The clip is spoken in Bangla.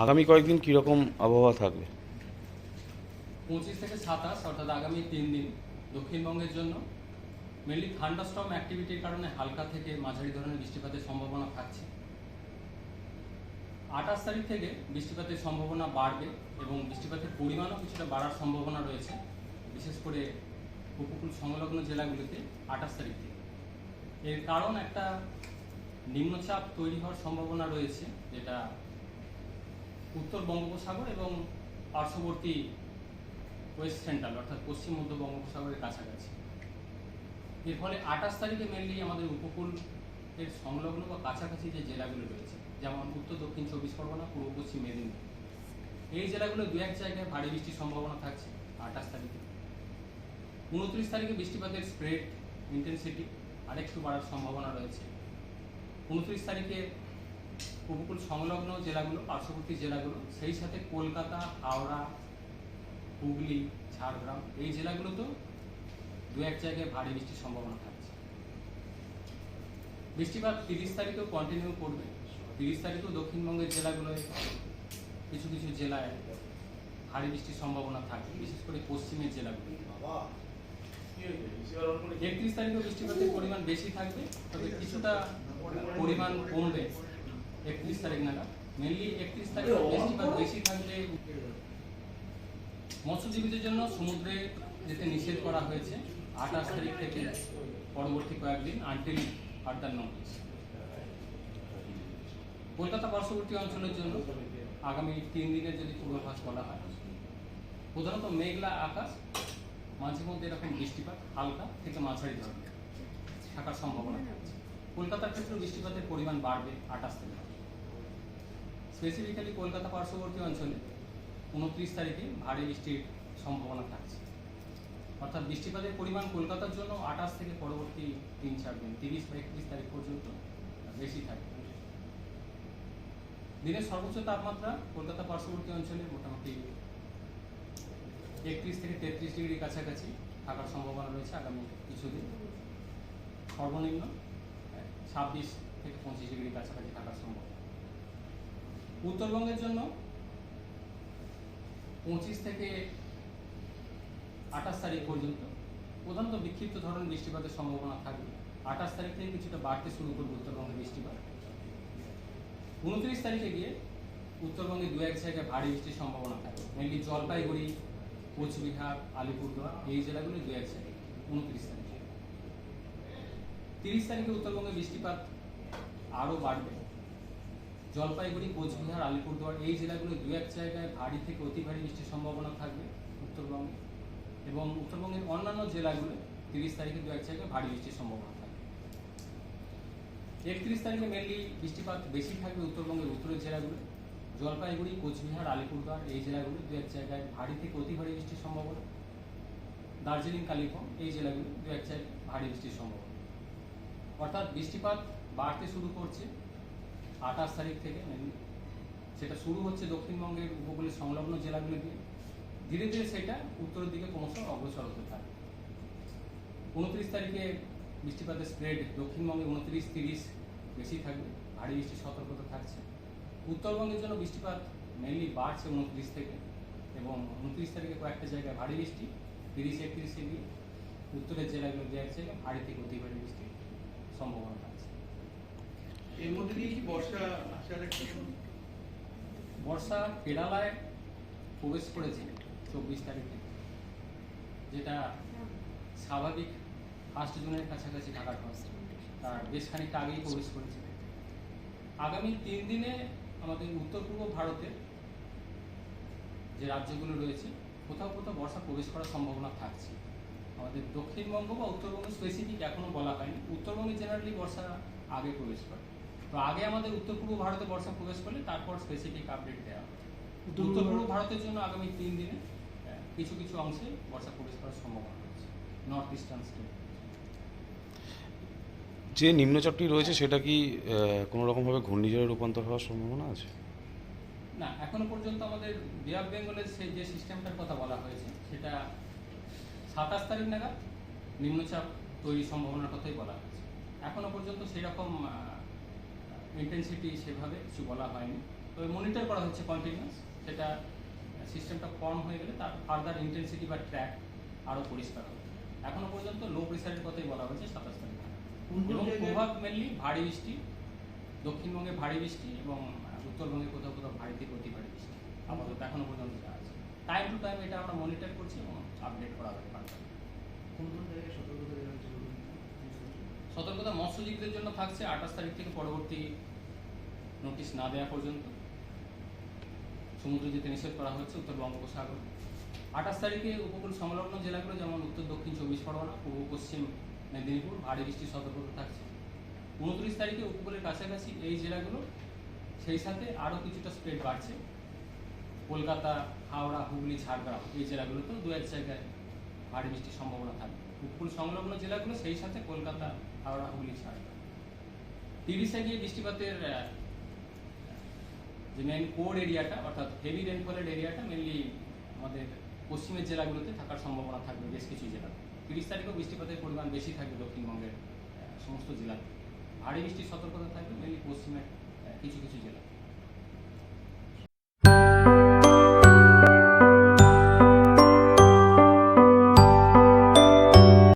আগামী কয়েকদিন কীরকম আবহাওয়া থাকবে? 25 থেকে 27 অর্থাৎ আগামী 3 দিন দক্ষিণবঙ্গের জন্য মেনলি থান্ডারস্টর্ম অ্যাক্টিভিটির কারণে হালকা থেকে মাঝারি ধরনের বৃষ্টিপাতের সম্ভাবনা থাকছে। 28 তারিখ থেকে বৃষ্টিপাতের সম্ভাবনা বাড়বে এবং বৃষ্টিপাতের পরিমাণও কিছুটা বাড়ার সম্ভাবনা রয়েছে, বিশেষ করে উপকূল সংলগ্ন জেলাগুলিতে 28 তারিখ থেকে। এর কারণ একটা নিম্নচাপ তৈরি হওয়ার সম্ভাবনা রয়েছে, যেটা উত্তর বঙ্গোপসাগর এবং পার্শ্ববর্তী ওয়েস্ট সেন্ট্রাল অর্থাৎ পশ্চিম মধ্য বঙ্গোপসাগরের কাছাকাছি। এর ফলে 28 তারিখে মেনলি আমাদের উপকূলের সংলগ্ন বা কাছাকাছি যে জেলাগুলো রয়েছে, যেমন উত্তর দক্ষিণ 24 পরগনা, পূর্ব পশ্চিম মেদিনীপুর, এই জেলাগুলো দু এক জায়গায় ভারী বৃষ্টির সম্ভাবনা থাকছে 28 তারিখে। 29 তারিখে বৃষ্টিপাতের স্প্রেড ইন্টেন্সিটি আরেকটু বাড়ার সম্ভাবনা রয়েছে। 29 তারিখে উপকূল সংলগ্ন জেলাগুলো, পার্শ্ববর্তী জেলাগুলো, সেই সাথে কলকাতা, হাওড়া, হুগলি, ঝাড়গ্রাম, এই জেলাগুলোতেও দু এক জায়গায় ভারী বৃষ্টির সম্ভাবনা থাকছে। বৃষ্টিপাত 30 তারিখেও কন্টিনিউ করবে। 30 তারিখেও দক্ষিণবঙ্গের জেলাগুলোয় কিছু কিছু জেলায় ভারী বৃষ্টির সম্ভাবনা থাকবে, বিশেষ করে পশ্চিমের জেলাগুলো। 31 তারিখেও বৃষ্টিপাতের পরিমাণ বেশি থাকবে, তবে কিছুটা পরিমাণ কমবে 31 তারিখ নাগাদ। মেনলি 31 তারিখে বৃষ্টিপাত বেশি থাকবে। মৎস্যজীবীদের জন্য সমুদ্রে যেতে নিষেধ করা হয়েছে 28 তারিখ থেকে পরবর্তী কয়েকদিন আনটিল ফার্দার নোটিস। কলকাতা পার্শ্ববর্তী অঞ্চলের জন্য আগামী 3 দিনের যদি পূর্বাভাস বলা হয়, প্রধানত মেঘলা আকাশ, মাঝে মধ্যে এরকম বৃষ্টিপাত হালকা থেকে মাঝারি ধরনের থাকার সম্ভাবনা থাকছে। কলকাতার ক্ষেত্রে বৃষ্টিপাতের পরিমাণ বাড়বে 28 তারিখ। স্পেসিফিক্যালি কলকাতা পার্শ্ববর্তী অঞ্চলে 29 তারিখে ভারী বৃষ্টির সম্ভাবনা থাকছে, অর্থাৎ বৃষ্টিপাতের পরিমাণ কলকাতার জন্য 28 থেকে পরবর্তী 3-4 দিন 30 বা 31 তারিখ পর্যন্ত বেশি থাকবে। দিনের সর্বোচ্চ তাপমাত্রা কলকাতা পার্শ্ববর্তী অঞ্চলে মোটামুটি 31 থেকে 33 ডিগ্রি কাছাকাছি থাকার সম্ভাবনা রয়েছে আগামী কিছুদিন। সর্বনিম্ন 26 থেকে 25 ডিগ্রি কাছাকাছি থাকার সম্ভাবনা। উত্তরবঙ্গের জন্য 25 থেকে 28 তারিখ পর্যন্ত প্রধানত বিক্ষিপ্ত ধরনের বৃষ্টিপাতের সম্ভাবনা থাকবে। 28 তারিখ থেকে কিছুটা বাড়তে শুরু করবে উত্তরবঙ্গে বৃষ্টিপাত। 29 তারিখে গিয়ে উত্তরবঙ্গে দু এক জায়গায় ভারী বৃষ্টির সম্ভাবনা থাকবে, মেনলি জলপাইগুড়ি, কোচবিহার, আলিপুরদুয়ার, এই জেলাগুলো দু এক জায়গায় 29 তারিখে। 30 তারিখে উত্তরবঙ্গে বৃষ্টিপাত আরও বাড়বে। জলপাইগুড়ি, কোচবিহার, আলিপুরদুয়ার, এই জেলাগুলো দু এক জায়গায় ভারী থেকে অতি ভারী বৃষ্টির সম্ভাবনা থাকবে উত্তরবঙ্গে, এবং উত্তরবঙ্গের অন্যান্য জেলাগুলো 30 তারিখে দু এক জায়গায় ভারী বৃষ্টির সম্ভাবনা থাকবে। 31 তারিখে মেনলি বৃষ্টিপাত বেশি থাকবে উত্তরবঙ্গের উত্তরের জেলাগুলো, জলপাইগুড়ি, কোচবিহার, আলিপুরদুয়ার, এই জেলাগুলো দু এক জায়গায় ভারী থেকে অতি ভারী বৃষ্টির সম্ভাবনা। দার্জিলিং, কালিম্পং, এই জেলাগুলো দু এক জায়গায় ভারী বৃষ্টির সম্ভাবনা। অর্থাৎ বৃষ্টিপাত বাড়তে শুরু করছে 28 তারিখ থেকে। সেটা শুরু হচ্ছে দক্ষিণবঙ্গের উপকূলের সংলগ্ন জেলাগুলো দিয়ে, ধীরে ধীরে সেটা উত্তরের দিকে ক্রমশ অগ্রসর হতে থাকে। 29 তারিখে বৃষ্টিপাতের স্প্রেড দক্ষিণবঙ্গে 29-30 বেশি থাকবে, ভারী বৃষ্টির সতর্কতা থাকছে। উত্তরবঙ্গের জন্য বৃষ্টিপাত মেনলি বাড়ছে 29 থেকে, এবং 29 তারিখে কয়েকটা জায়গায় ভারী বৃষ্টি, 30-31 গিয়ে উত্তরের জেলাগুলো দু এক জায়গায় ভারী থেকে অতি ভারী বৃষ্টির সম্ভাবনা থাকছে। এর মধ্যে দিয়ে কি বর্ষা আসার একটা বর্ষা কেরালায় প্রবেশ করেছে 24 তারিখে, যেটা স্বাভাবিক 1 জুনের কাছাকাছি থাকার কথা, তার বেশ খানিকটা আগেই প্রবেশ করেছে। আগামী 3 দিনে আমাদের উত্তর পূর্ব ভারতের যে রাজ্যগুলো রয়েছে কোথাও কোথাও বর্ষা প্রবেশ করার সম্ভাবনা থাকছে। আমাদের দক্ষিণবঙ্গ বা উত্তরবঙ্গ স্পেসিফিক এখনো বলা হয়নি, উত্তরবঙ্গে জেনারেলি বর্ষা আগে প্রবেশ করে। তো আগে আমাদের উত্তর পূর্ব ভারতে বর্ষা প্রবেশ করলে তারপর স্পেসিফিক আপডেট দেওয়া হবে। উত্তর পূর্ব ভারতের জন্য আগামী 3 দিনে কিছু কিছু অংশে বর্ষা প্রবেশ করার সম্ভাবনা রয়েছে নর্থ ইস্টার্ন স্টেট। যে নিম্নচাপটি রয়েছে সেটা কি কোনো রকমভাবে ঘূর্ণিঝড়ে রূপান্তর হওয়ার সম্ভাবনা আছে? না, এখনো পর্যন্ত আমাদের বে অফ বেঙ্গলের সেই যে সিস্টেমটার কথা বলা হয়েছে সেটা 27 তারিখ নাগাদ নিম্নচাপ তৈরির সম্ভাবনার কথাই বলা হয়েছে। এখনো পর্যন্ত সেরকম ইন্টেন্সিটি সেভাবে কিছু বলা হয়নি, তো মনিটর করা হচ্ছে কন্টিনিউয়াস, সেটা সিস্টেমটা কম হয়ে গেলে তার ফার্দার ইন্টেন্সিটি বা ট্র্যাক আরও পরিষ্কার হবে। এখনো পর্যন্ত লো প্রেসারের কথাই বলা হয়েছে 27 তারিখ, কোন কোন এবং জায়গায়- প্রভাব মেনলি ভারী বৃষ্টি, দক্ষিণবঙ্গে ভারী বৃষ্টি এবং উত্তরবঙ্গে কোথাও কোথাও ভারী থেকে অতি ভারী বৃষ্টি আপাতত এখনো পর্যন্ত যা আছে। টাইম টু টাইম এটা আমরা মনিটর করছি এবং আপডেট করা হবে ফার্দার। কোন কোন জায়গায় সতর্কতা দেওয়া হয়েছে বলুন? সতর্কতা মৎস্যজীবীদের জন্য থাকছে 28 তারিখ থেকে পরবর্তী নোটিশ না দেওয়া পর্যন্ত সমুদ্র যেতে নিষেধ করা হচ্ছে উত্তর বঙ্গোপসাগর। 28 তারিখে উপকূল সংলগ্ন জেলাগুলো যেমন উত্তর দক্ষিণ 24 পরগনা, পূর্ব পশ্চিম মেদিনীপুর ভারী বৃষ্টির সতর্কতা থাকছে। 29 তারিখে উপকূলের কাছাকাছি এই জেলাগুলো, সেই সাথে আরও কিছুটা স্প্রেড বাড়ছে। কলকাতা, হাওড়া, হুগলি, ঝাড়গ্রাম এই জেলাগুলোতেও দু এক জায়গায় ভারী বৃষ্টির সম্ভাবনা থাকবে। উপকূল সংলগ্ন জেলাগুলো সেই সাথে কলকাতা, হাওড়া, হুগলি, ঝাড়গ্রাম। 30-এ গিয়ে বৃষ্টিপাতের যে মেন কোর এরিয়াটা অর্থাৎ হেভি রেনফলের এরিয়াটা মেনলি আমাদের পশ্চিমের জেলাগুলোতে থাকার সম্ভাবনা থাকবে বেশ কিছু জেলাতে। 30 তারিখেও বৃষ্টিপাতের পরিমাণ বেশি থাকবে দক্ষিণবঙ্গের সমস্ত জেলাতে। ভারী বৃষ্টির সতর্কতা থাকবে মেনলি পশ্চিমের কিছু কিছু জেলা।